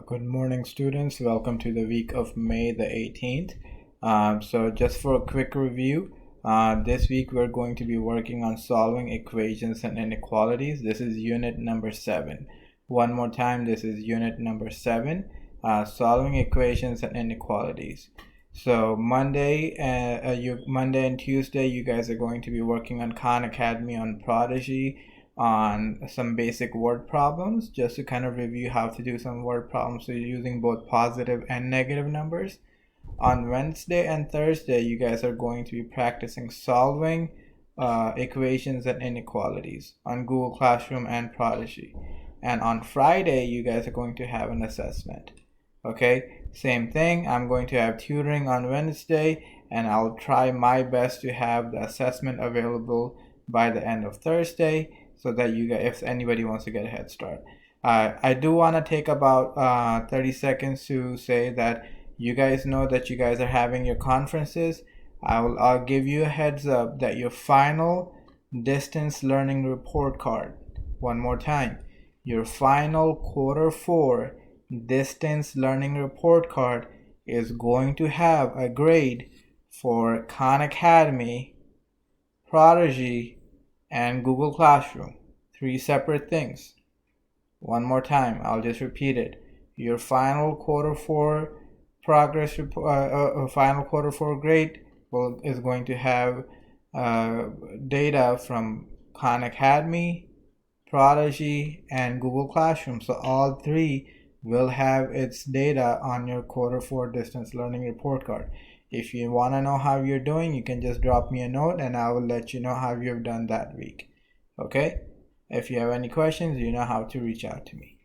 Good morning, students. Welcome to the week of May the 18th. So just for a quick review, this week we're going to be working on solving equations and inequalities. This is unit number 7. One more time, this is unit number 7, solving equations and inequalities. So Monday and Tuesday, you guys are going to be working on Khan Academy, on Prodigy, on some basic word problems, just to kind of review how to do some word problems so you're using both positive and negative numbers. On Wednesday and Thursday, you guys are going to be practicing solving equations and inequalities on Google Classroom and Prodigy. And on Friday, you guys are going to have an assessment. Okay, same thing. I'm going to have tutoring on Wednesday, and I'll try my best to have the assessment available by the end of Thursday, so that you guys, if anybody wants to get a head start. I do want to take about 30 seconds to say that you guys know that you guys are having your conferences. I'll give you a heads up that your final distance learning report card, one more time, your final Q4 distance learning report card is going to have a grade for Khan Academy, Prodigy, and Google Classroom. 3 separate things. One more time, I'll just repeat it. Your final Q4 progress report, final Q4 grade is going to have data from Khan Academy, Prodigy, and Google Classroom. So all 3 will have its data on your Q4 distance learning report card. If you want to know how you're doing, you can just drop me a note and I will let you know how you've done that week. Okay? If you have any questions, you know how to reach out to me.